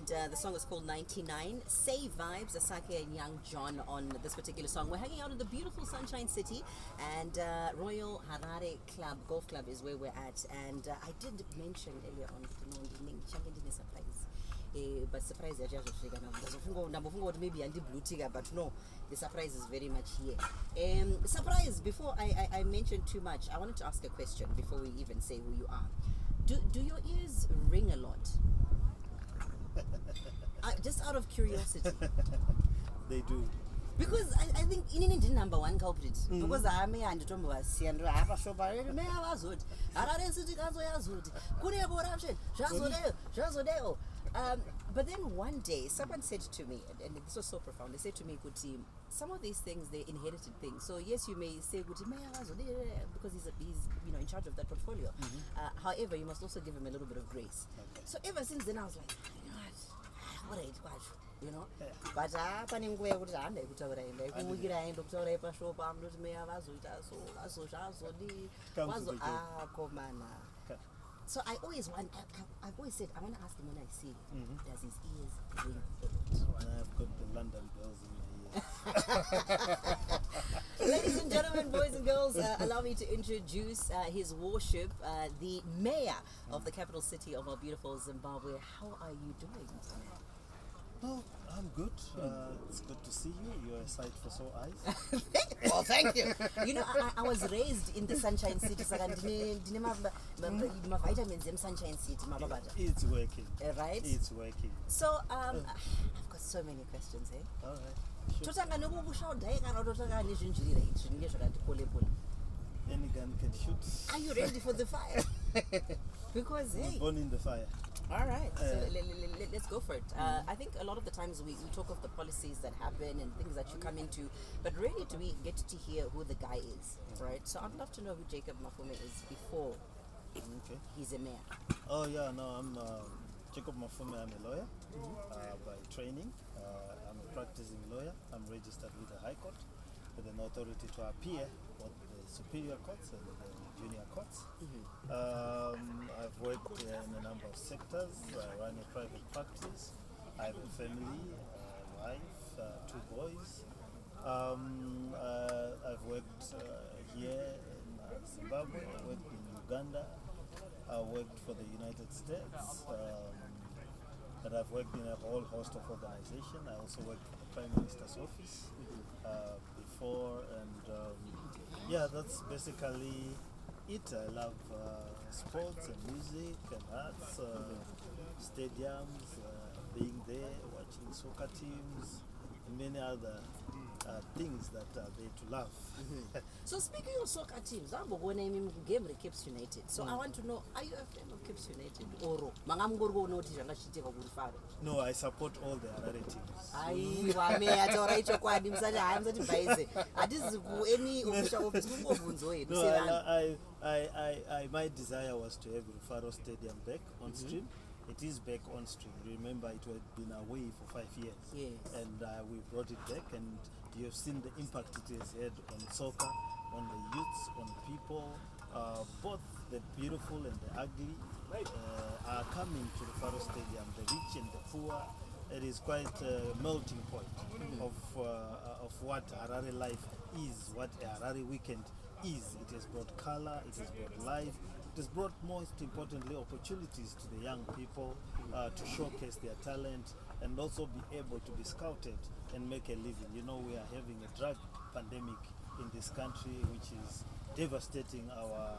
and the song is called 99. Say Vibes, Asake and Young John on this particular song. We're hanging out in the beautiful Sunshine City, and Royal Harare Golf Club is where we're at. And I did mention earlier on, surprise. But surprise, maybe anti blue tiger, but no, the surprise is very much here. Surprise, before I mention too much, I wanted to ask a question before we even say who you are. Do your ears ring a lot? Just out of curiosity. They do. Because I think in the number one culprit. Because I may and Tom was and I have a shop. I may have a suit. I city but then one day someone said to me, and this was so profound, they said to me, Kuti, some of these things, they're inherited things. So yes, you may say Kuti because he's in charge of that portfolio. However, you must also give him a little bit of grace. Okay. So ever since then I was like, what you know, but so I always want, I've always said, I want to ask him when I see him, does his ears ring a lot? I've got the London girls in my ears. Ladies and gentlemen, boys and girls, allow me to introduce his worship, the mayor of the capital city of our beautiful Zimbabwe. How are you doing tonight? Oh, I'm good. It's good to see you. You're a sight for sore eyes. Well, thank you. You know, I was raised in the Sunshine City. So my vitamins in Sunshine City. It's working. Right? It's working. So, I've got so many questions, eh? All right. Any gun can shoot. Are you ready for the fire? Because, hey. Born in the fire. All right, so let's go for it. I think a lot of the times we talk of the policies that happen and things that you come into, but really we get to hear who the guy is, right? So I'd love to know who Jacob Mafume is before he's a mayor. Oh yeah, no, I'm Jacob Mafume. I'm a lawyer by training. I'm a practicing lawyer. I'm registered with the High Court with an authority to appear both the superior courts and the junior courts. I've worked in a number of sectors. I run a private practice. I have a family, wife, 2 boys. I've worked here in Zimbabwe. I worked in Uganda. I worked for the United States. But I've worked in a whole host of organizations. I also worked for the Prime Minister's office before, and yeah, that's basically it. I love sports and music and arts, stadiums, being there, watching soccer teams, and many other things that are there to love. So speaking of soccer teams, I'm going to name game Caps United. So I want to know, are you a fan of Caps United or No, I support all the Harare teams. My desire was to have Rufaro Stadium back on stream. It is back on stream. Remember, it had been away for 5 years. Yes. And we brought it back, and you have seen the impact it has had on soccer, on the youths, on people. Both the beautiful and the ugly are coming to the Faro Stadium, the rich and the poor. It is quite a melting point of what Harare life is, what a Harare weekend is. It has brought color, it has brought life, it has brought, most importantly, opportunities to the young people to showcase their talent and also be able to be scouted and make a living. You know, we are having a drug pandemic in this country which is devastating our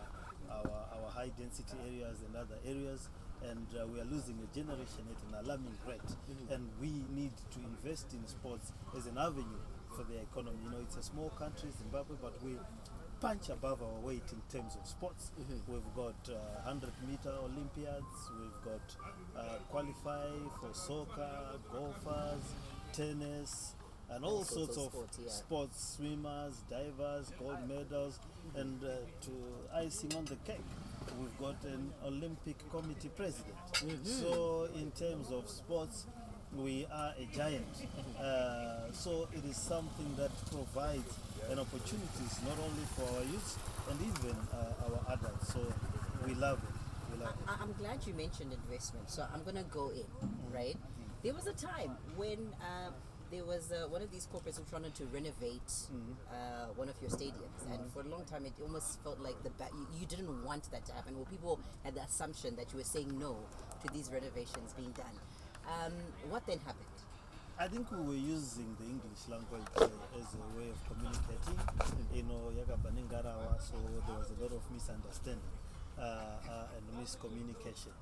high density areas and other areas, and we are losing a generation at an alarming rate, and we need to invest in sports as an avenue for the economy. You know, it's a small country, Zimbabwe, but we punch above our weight in terms of sports. We've got 100-meter Olympiads, we've got qualify for soccer, golfers, tennis, and all sorts of sports, swimmers, divers, gold medals, and to icing on the cake, we've got an Olympic committee president. So in terms of sports, we are a giant. So it is something that provides an opportunities not only for our youth and even our adults. So we love it. I'm glad you mentioned investment. So I'm going to go in, right? There was a time when there was one of these corporates who wanted to renovate one of your stadiums, and for a long time it almost felt like you didn't want that to happen. Well, people had the assumption that you were saying no to these renovations being done. What then happened? I think we were using the English language as a way of communicating. So there was a lot of misunderstanding and miscommunication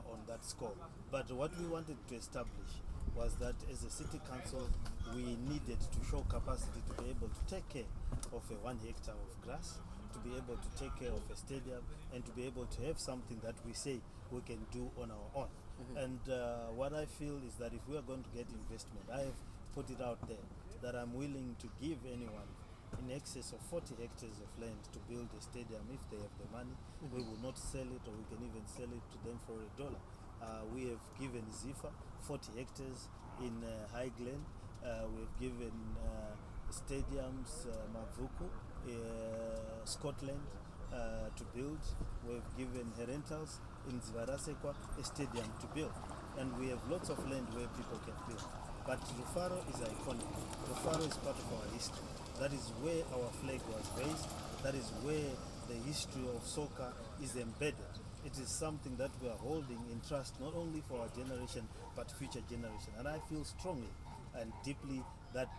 on that score. But what we wanted to establish was that as a city council, we needed to show capacity to be able to take care of a 1 hectare of grass, to be able to take care of a stadium, and to be able to have something that we say we can do on our own. And what I feel is that if we are going to get investment, I have put it out there that I'm willing to give anyone in excess of 40 hectares of land to build a stadium if they have the money. We will not sell it, or we can even sell it to them for $1. We have given ZiFA 40 hectares in High Glen. We have given stadiums, Mafume, Scotland, to build. We have given Rentals in Zimbabwe a stadium to build. And we have lots of land where people can build. But Rufaro is iconic. Rufaro is part of our history. That is where our flag was raised. That is where the history of soccer is embedded. It is something that we are holding in trust, not only for our generation, but future generation. And I feel strongly and deeply that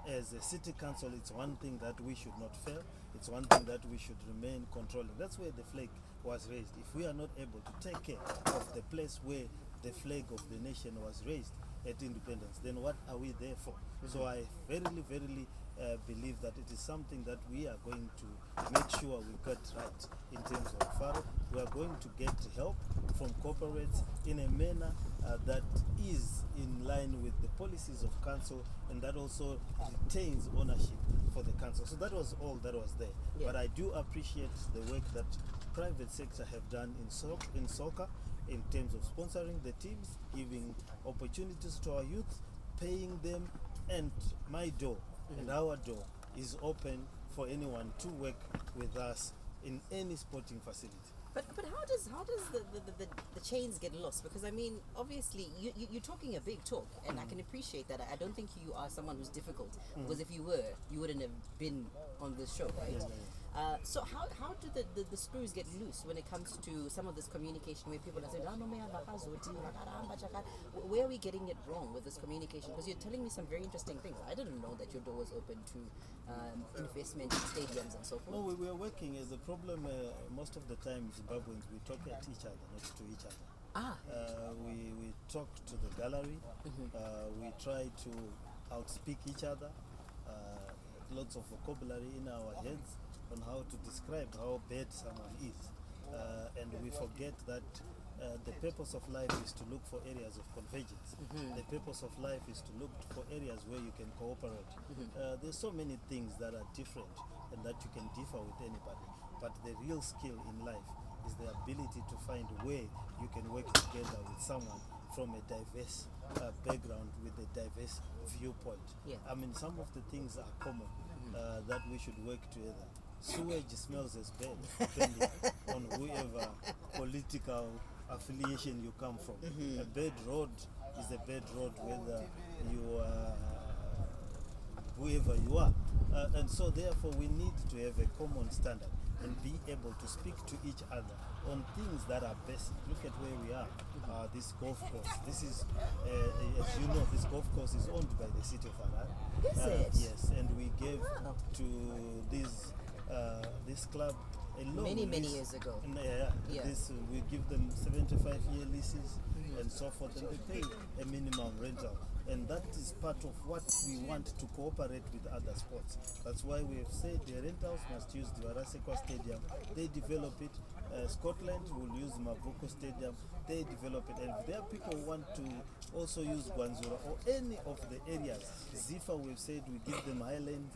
as a city council, it's one thing that we should not fail. It's one thing that we should remain controlling. That's where the flag was raised. If we are not able to take care of the place where the flag of the nation was raised at independence, then what are we there for? So I verily believe that it is something that we are going to make sure we get right in terms of Faro. We are going to get help from corporates in a manner that is in line with the policies of council, and that also retains ownership for the council. So that was all that was there. Yeah. But I do appreciate the work that private sector have done in soccer in terms of sponsoring the teams, giving opportunities to our youth, paying them, and my door and our door is open for anyone to work with us in any sporting facility. But how does the chains get lost? Because I mean, obviously you're talking a big talk, and I can appreciate that. I don't think you are someone who's difficult, because if you were, you wouldn't have been on this show, right? So how do the screws get loose when it comes to some of this communication where people are saying, where are we getting it wrong with this communication? Because you're telling me some very interesting things. I didn't know that your door was open to investment in stadiums and so forth. No, we were working as a problem. Most of the time, Zimbabweans, we talk at each other, not to each other. We talk to the gallery. We try to outspeak each other. Lots of vocabulary in our heads on how to describe how bad someone is, and we forget that the purpose of life is to look for areas of convergence. The purpose of life is to look for areas where you can cooperate. There's so many things that are different and that you can differ with anybody, but the real skill in life is the ability to find where you can work together with someone from a diverse background with a diverse viewpoint. I mean, some of the things are common that we should work together. Sewage smells as bad, depending on whoever political affiliation you come from. A bad road is a bad road, whether you are whoever you are. And so therefore we need to have a common standard and be able to speak to each other on things that are basic. Look at where we are. This golf course. This is, as you know, this golf course is owned by the city of Harare. Is it? Yes, and we gave to this club a loan many years ago. And, this we give them 75-year leases and so forth, and they pay a minimum rental. And that is part of what we want to cooperate with other sports. That's why we have said the Rentals must use the Varasekwa Stadium. They develop it. Scotland will use Mavuko Stadium. They develop it. And if there are people who want to also use Gwanzura or any of the areas, ZiFA, we've said we give them Highland,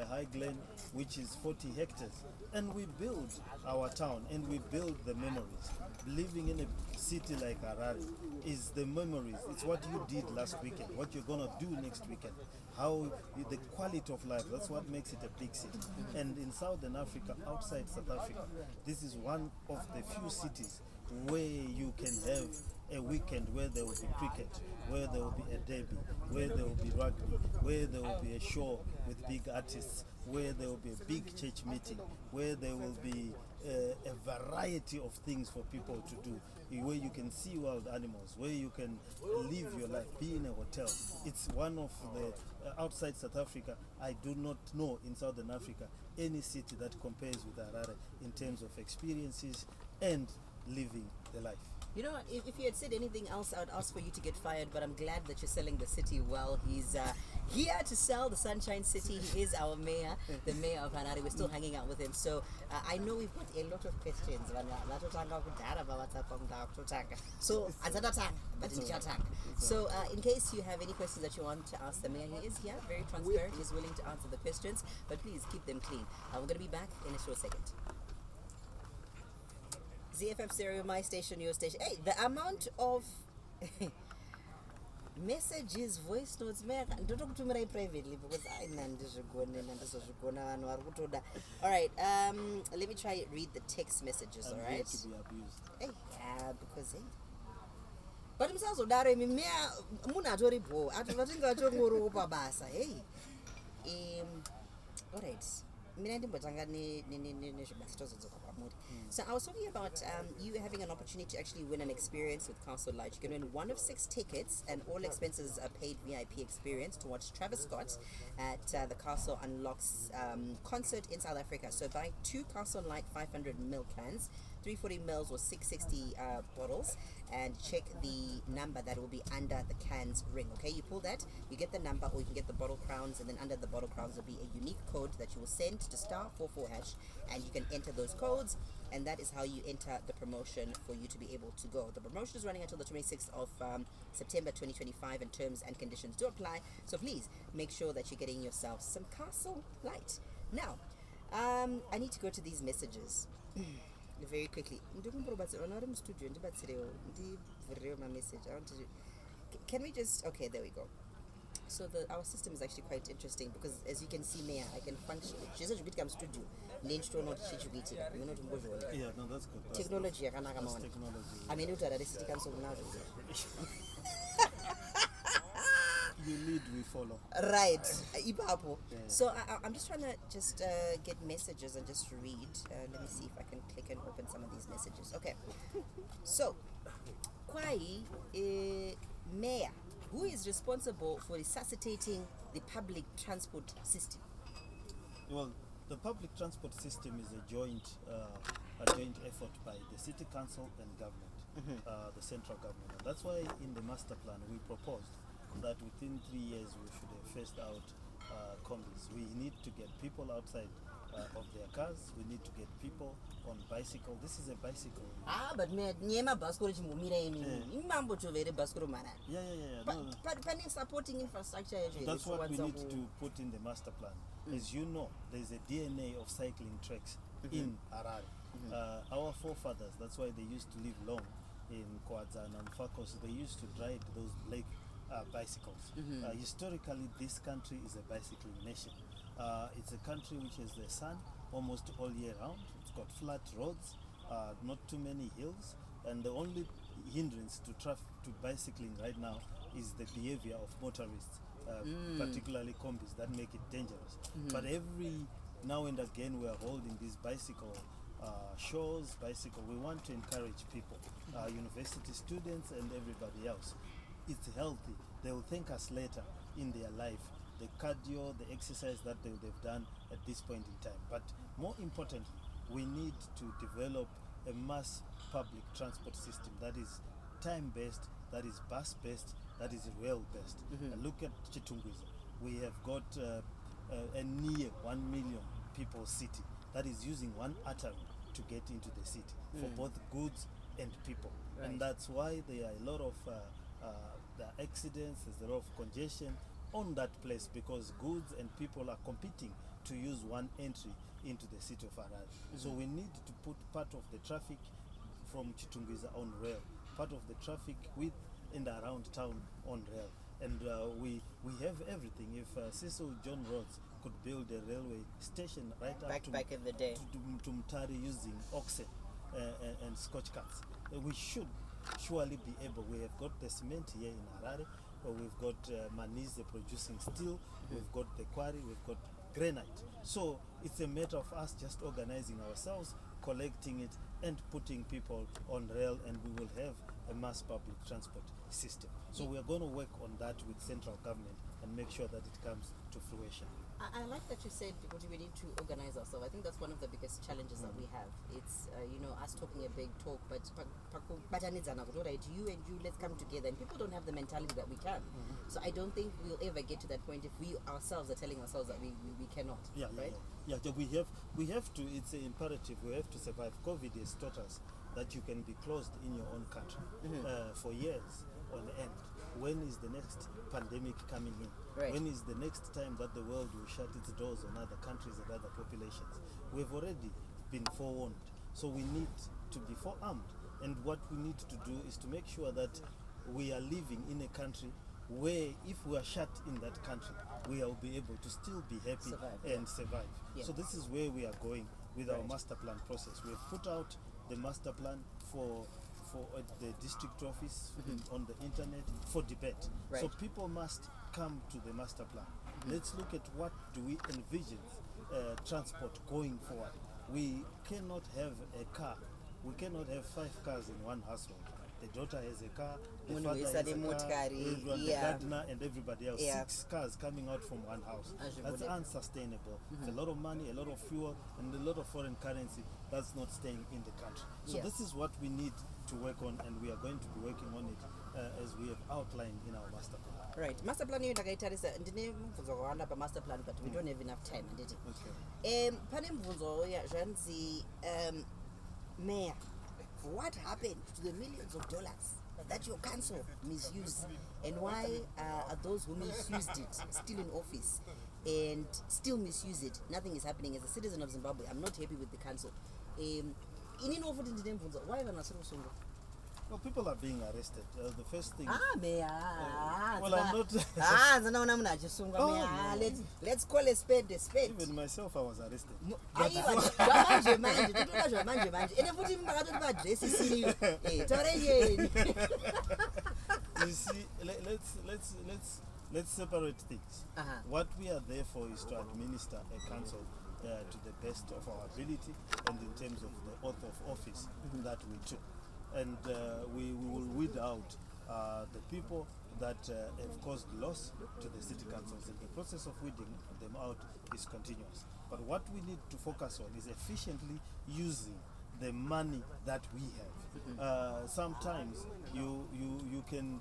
High Glen, which is 40 hectares. And we build our town and we build the memories. Living in a city like Harare is the memories. It's what you did last weekend, what you're going to do next weekend, the quality of life. That's what makes it a big city. And in Southern Africa, outside South Africa, this is one of the few cities where you can have a weekend where there will be cricket, where there will be a derby, where there will be rugby, where there will be a show with big artists, where there will be a big church meeting, where there will be a variety of things for people to do, where you can see wild animals, where you can live your life, be in a hotel. It's one of the, outside South Africa, I do not know in Southern Africa any city that compares with Harare in terms of experiences and living the life. You know what, if you had said anything else, I would ask for you to get fired, but I'm glad that you're selling the city well. He's here to sell the Sunshine City. He is our mayor, the mayor of Harare. We're still hanging out with him. So I know we've got a lot of questions. So in case you have any questions that you want to ask the mayor, he is here, very transparent. He's willing to answer the questions, but please keep them clean. We're going to be back in a short second. ZiFM Stereo, my station, your station. Hey, the amount of messages, voice notes, man, don't talk to me privately because all right, let me try read the text messages, all right? To be abused. Hey, yeah, because hey. But I'm so sorry, me munatori bo. Hey. All right. So I was talking about you having an opportunity to actually win an experience with Castle Light. You can win one of 6 tickets, and all expenses are paid VIP experience to watch Travis Scott at the Castle Unlocks concert in South Africa. So buy 2 Castle Light 500ml cans, 340 mils or 660 bottles, and check the number that will be under the can's ring. Okay, you pull that, you get the number, or you can get the bottle crowns, and then under the bottle crowns will be a unique code that you will send to *44#, and you can enter those codes, and that is how you enter the promotion for you to be able to go. The promotion is running until the 26th of September 2025, and terms and conditions do apply. So please make sure that you're getting yourself some Castle Light. Now, I need to go to these messages. Very quickly. Can we just, okay, there we go. So our system is actually quite interesting because, as you can see, Mayor, I can function. She said you come studio. Yeah, no, that's good. Technology, that's technology. I mean, you come so now. You lead, we follow. Right. Ipapo. Yeah. So I'm just trying to just get messages and just read. Let me see if I can click and open some of these messages. Okay. So, Kwai Mayor, who is responsible for resuscitating the public transport system? Well, the public transport system is a joint effort by the city council and government, the central government. And that's why in the master plan we proposed that within 3 years we should have phased out combis. We need to get people outside of their cars. We need to get people on bicycle. This is a bicycle. But me nyema baskoro chimumira eni. Imambo chovere baskoro mara. Yeah. But supporting infrastructure. That's what we need to put in the master plan. As you know, there's a DNA of cycling tracks in Harare. Our forefathers, that's why they used to live long in Kwadza and Mfakos. They used to ride those lake bicycles. Historically, this country is a bicycling nation. It's a country which has the sun almost all year round. It's got flat roads, not too many hills, and the only hindrance to bicycling right now is the behavior of motorists, particularly combis that make it dangerous. But every now and again we are holding these bicycle shows. We want to encourage people, university students and everybody else. It's healthy. They will thank us later in their life, the cardio, the exercise that they would have done at this point in time. But more importantly, we need to develop a mass public transport system that is time-based, that is bus-based, that is rail-based. And look at Chitungwiza. We have got a near 1 million people city that is using one artery to get into the city for both goods and people. Right. And that's why there are a lot of there are accidents, there's a lot of congestion on that place because goods and people are competing to use one entry into the city of Harare. So we need to put part of the traffic from Chitungwiza on rail, part of the traffic with and around town on rail. And we have everything. If Cecil John Rhodes could build a railway station right up back in the day to Mtari using oxen and scotch carts, we should surely be able. We have got the cement here in Harare, we've got Manise producing steel, we've got the quarry, we've got granite. So it's a matter of us just organizing ourselves, collecting it, and putting people on rail, and we will have a mass public transport system. So we are going to work on that with central government and make sure that it comes to fruition. I like that you said we need to organize ourselves. I think that's one of the biggest challenges that we have. It's us talking a big talk, but right, you and you, let's come together. And people don't have the mentality that we can. So I don't think we'll ever get to that point if we ourselves are telling ourselves that we cannot. Right? Yeah, we have to. It's an imperative. We have to survive. COVID has taught us that you can be closed in your own country for years on end. When is the next pandemic coming in? Right. When is the next time that the world will shut its doors on other countries and other populations? We've already been forewarned, so we need to be forearmed. And what we need to do is to make sure that we are living in a country where if we are shut in that country, we will be able to still be happy and survive. Yeah. So this is where we are going with our master plan process. We've put out the master plan for the district office on the internet for debate. Right. So people must come to the master plan. Let's look at what do we envision transport going forward. We cannot have a car. We cannot have 5 cars in one household. The daughter has a car, the father has a car, everyone, the gardener and everybody else. 6 cars coming out from one house. That's unsustainable. It's a lot of money, a lot of fuel, and a lot of foreign currency that's not staying in the country. So this is what we need to work on, and we are going to be working on it as we have outlined in our master plan. Right. Master plan ndakaitarisa ndine mubvunzo wakawanda pamaster plan, but we don't have enough time, nditi. Okay. Pane mubvunzo zvanzi Mayor, what happened to the millions of dollars that your council misused, and why are those who misused it still in office and still misuse it? Nothing is happening. As a citizen of Zimbabwe, I'm not happy with the council. Why Well, people are being arrested. The first thing. Mayor. Well, I'm not. Let's call a spade a spade. Even myself, I was arrested. You see, let's separate things. What we are there for is to administer a council to the best of our ability and in terms of the oath of office that we took. And we will weed out the people that have caused loss to the city councils, and the process of weeding them out is continuous. But what we need to focus on is efficiently using the money that we have. Sometimes you can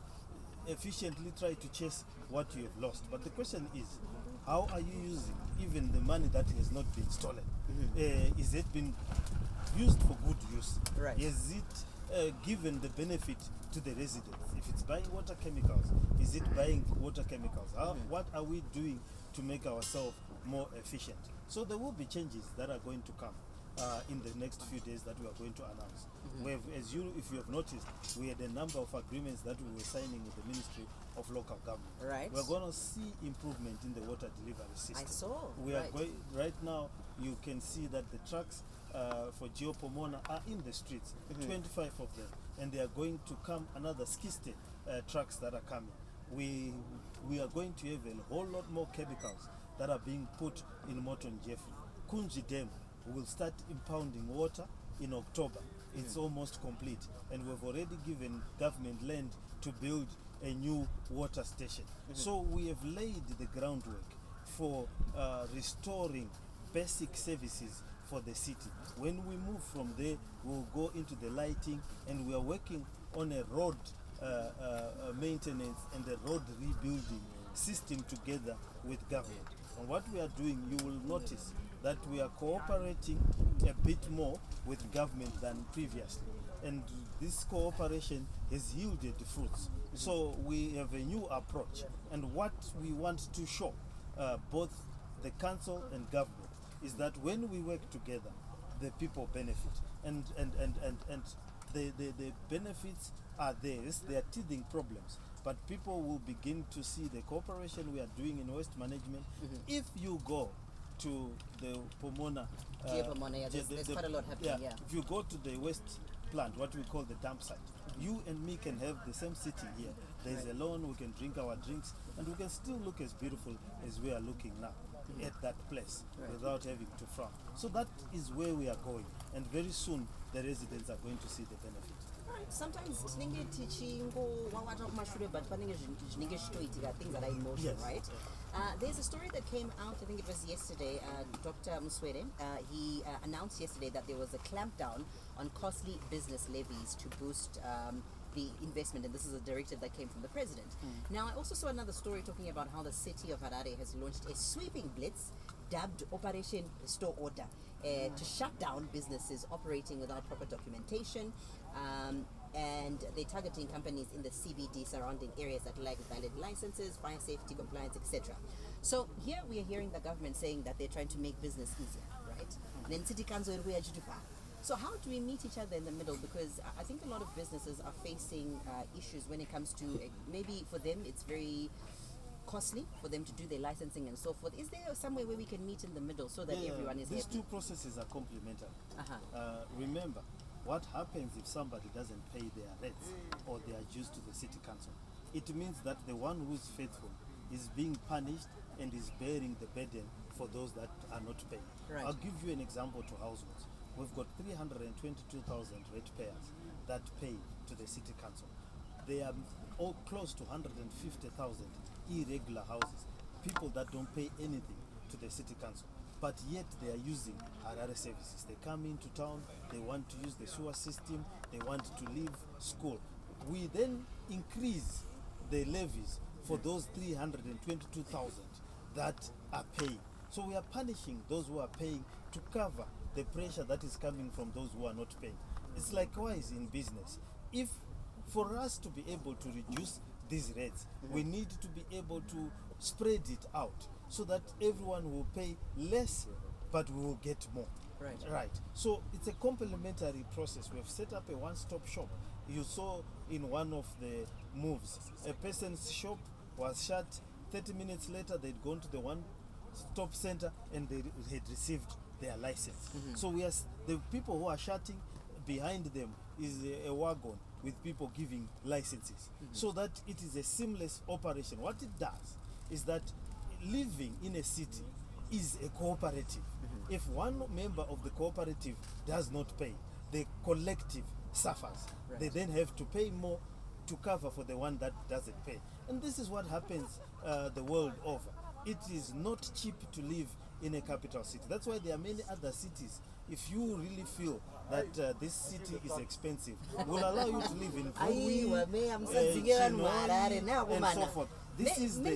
efficiently try to chase what you have lost, but the question is, how are you using even the money that has not been stolen? Is it been used for good use? Right. Is it given the benefit to the residents? If it's buying water chemicals, is it buying water chemicals? What are we doing to make ourselves more efficient? So there will be changes that are going to come in the next few days that we are going to announce. We have, if you have noticed, we had a number of agreements that we were signing with the Ministry of Local Government. Right. We're going to see improvement in the water delivery system. I saw. We are going right now. You can see that the trucks for Geo Pomona are in the streets, 25 of them, and they are going to come another 60 trucks that are coming. We are going to have a whole lot more chemicals that are being put in Morton Jeffrey. Kunji Dam will start impounding water in October. It's almost complete, and we've already given government land to build a new water station. So we have laid the groundwork for restoring basic services for the city. When we move from there, we'll go into the lighting, and we are working on a road maintenance and a road rebuilding system together with government. And what we are doing, you will notice that we are cooperating a bit more with government than previously. And this cooperation has yielded fruits. So we have a new approach. And what we want to show, both the council and government, is that when we work together, the people benefit. And the benefits are there. They are teething problems. But people will begin to see the cooperation we are doing in waste management. If you go to the Pomona, Geo Pomona, there's quite a lot happening. If you go to the waste plant, what we call the dump site, You and me can have the same city here. There's a lawn, we can drink our drinks, and we can still look as beautiful as we are looking now at that place without having to frown. So that is where we are going, and very soon the residents are going to see the benefit. Right. Sometimes tinenge tichingovawata kumashure but panenge zvinenge zvichitoitika, things that are emotional, Yes. right? There's a story that came out, I think it was yesterday. Dr. Misred, he announced yesterday that there was a clampdown on costly business levies to boost the investment, and this is a directive that came from the president. Now, I also saw another story talking about how the city of Harare has launched a sweeping blitz dubbed Operation Restore Order to shut down businesses operating without proper documentation, and they're targeting companies in the CBD surrounding areas that lack valid licenses, fire safety, compliance, etc. So here we are hearing the government saying that they're trying to make business easier, right? And then city council we are to do. So how do we meet each other in the middle? Because I think a lot of businesses are facing issues when it comes to maybe for them it's very costly for them to do their licensing and so forth. Is there somewhere where we can meet in the middle so that everyone is These happy? two processes are complementary. Remember, what happens if somebody doesn't pay their rents or their dues to the city council? It means that the one who is faithful is being punished and is bearing the burden for those that are not paying. Right. I'll give you an example to households. We've got 322,000 ratepayers that pay to the city council. They are all close to 150,000 irregular houses, people that don't pay anything to the city council, but yet they are using Harare services. They come into town, they want to use the sewer system, they want to leave school. We then increase the levies for those 322,000 that are paying. So we are punishing those who are paying to cover the pressure that is coming from those who are not paying. It's likewise in business. If for us to be able to reduce these rates, we need to be able to spread it out so that everyone will pay less but we will get more. Right. So it's a complementary process. We have set up a one-stop shop. You saw in one of the moves, a person's shop was shut. 30 minutes later, they'd gone to the one-stop center and they had received their license. So we are the people who are shutting, behind them is a wagon with people giving licenses, so that it is a seamless operation. What it does is that living in a city is a cooperative. If one member of the cooperative does not pay, the collective suffers. They then have to pay more to cover for the one that doesn't pay. And this is what happens the world over. It is not cheap to live in a capital city. That's why there are many other cities. If you really feel that this city is expensive, we'll allow you to live in Zimbabwe, and so forth. This is the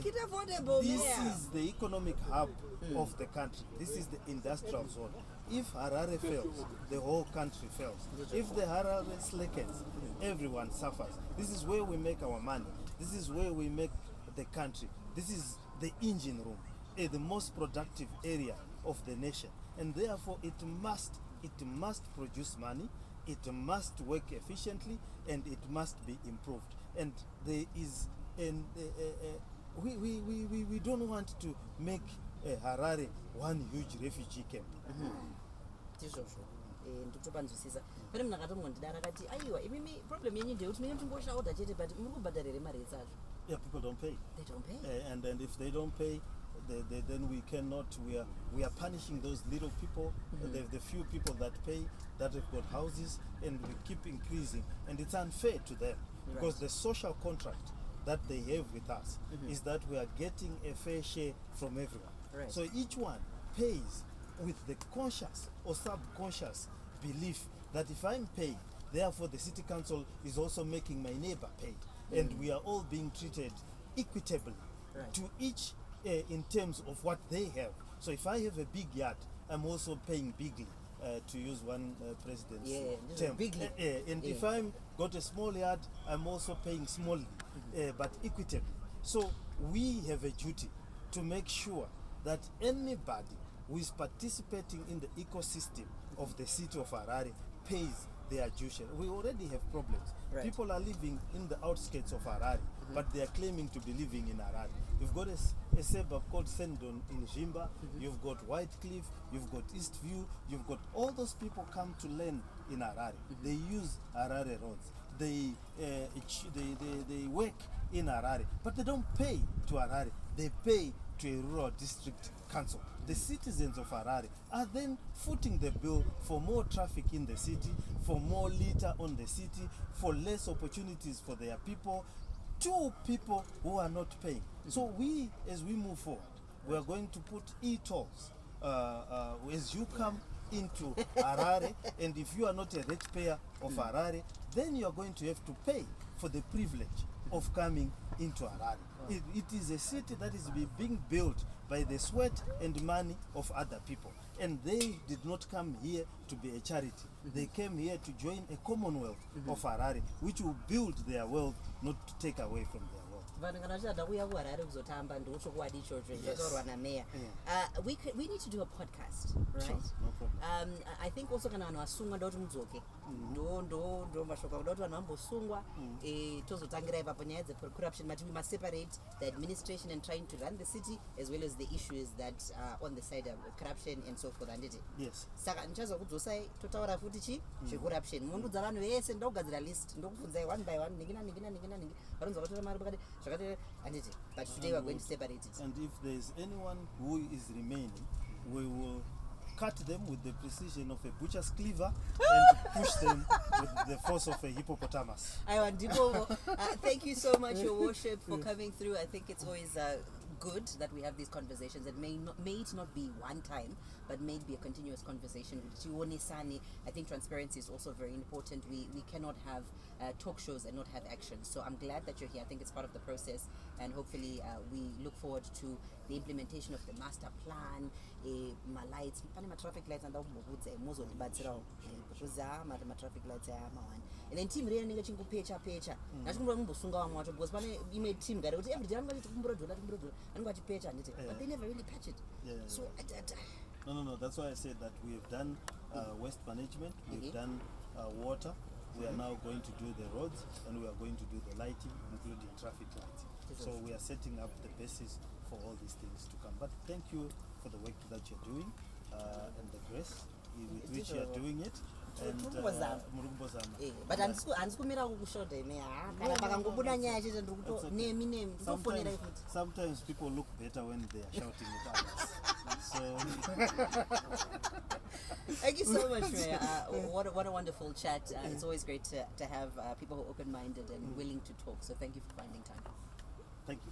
economic hub of the country. This is the industrial zone. If Harare fails, the whole country fails. If the Harare slackens, everyone suffers. This is where we make our money. This is where we make the country. This is the engine room, the most productive area of the nation. And therefore it must produce money, it must work efficiently, and it must be improved. And there is we don't want to make Harare one huge refugee camp. Nditopanzwisisa pane munhu akatomondidara akati aiwa imimi problem yenyu ndeyekuti mine mtingoshaudha chete but muri kubhadharire mari dzacho. Yeah, people don't pay. They don't pay. And then if they don't pay, then we cannot. We are punishing those little people, the few people that pay, that have got houses, and we keep increasing. And it's unfair to them because the social contract that they have with us is that we are getting a fair share from everyone. Right. So each one pays with the conscious or subconscious belief that if I'm paying, therefore the city council is also making my neighbor pay. And we are all being treated equitably to each in terms of what they have. So if I have a big yard, I'm also paying bigly, to use one president's term. Bigly. And if I'm got a small yard, I'm also paying smallly, but equitably. So we have a duty to make sure that anybody who is participating in the ecosystem of the city of Harare pays their due share. We already have problems. People are living in the outskirts of Harare, but they are claiming to be living in Harare. You've got a suburb called Sendon in Jimba, you've got White Cliff, you've got Eastview, you've got all those people come to learn in Harare. They use Harare roads. they work in Harare, but they don't pay to Harare. They pay to a rural district council. The citizens of Harare are then footing the bill for more traffic in the city, for more litter on the city, for less opportunities for their people, to people who are not paying. So we, as we move forward, we are going to put e-tolls as you come into Harare, and if you are not a ratepayer of Harare, then you are going to have to pay for the privilege of coming into Harare. It is a city that is being built by the sweat and money of other people, and they did not come here to be a charity. They came here to join a commonwealth of Harare, which will build their wealth, not to take away from their wealth. vanhu kana vachada kuuya kuharare kuzotamba ndochokwadi ichocho zvataurwa nameya. We need to do a podcast, right? Sure, no problem. I think also kana vanhu vasungwa ndokuti mudzoke ndo mashoko kuda kuti vanhu vambosungwa tozotangira ipapo nyaya dzecorruption, but we must separate the administration and trying to run the city as well as the issues that are on the side of corruption and so forth. Anditi? Yes. Saka ndichazokudzosai totaura futi chi zvecorruption. Mundudza vanhu vese ndokugadzira list ndokubvunzai one by one ningina varonza vatora mari pakati zvakati anditi, but today we are going to separate it. And if there is anyone who is remaining, we will cut them with the precision of a butcher's cleaver and push them with the force of a hippopotamus. Thank you so much, Your Worship, for coming through. I think it's always good that we have these conversations. It may it not be one time, but may it be a continuous conversation. I think transparency is also very important. We cannot have talk shows and not have action. So I'm glad that you're here. I think it's part of the process, and hopefully we look forward to the implementation of the master plan, my lights, my traffic lights, and traffic lights and then team really nigga chingu pecha na chikumbura kumbosunga vamwe wacho because pane imwe team gari kuti everyday anenge achikumbura anenge achipecha anditi, but they never really patch it. So No, that's why I said that we have done waste management, we've done water, we are now going to do the roads, and we are going to do the lighting, including traffic lights. So we are setting up the basis for all these things to come. But thank you for the work that you're doing and the grace with which you are doing it. And but handikumira kukushodha ime kana pakangobuda nyaya chete ndikuto name ndofonera ikuti sometimes people look better when they are shouting at others. So thank you so much, Mayor. What a wonderful chat. It's always great to have people who are open-minded and willing to talk. So thank you for finding time. Thank you.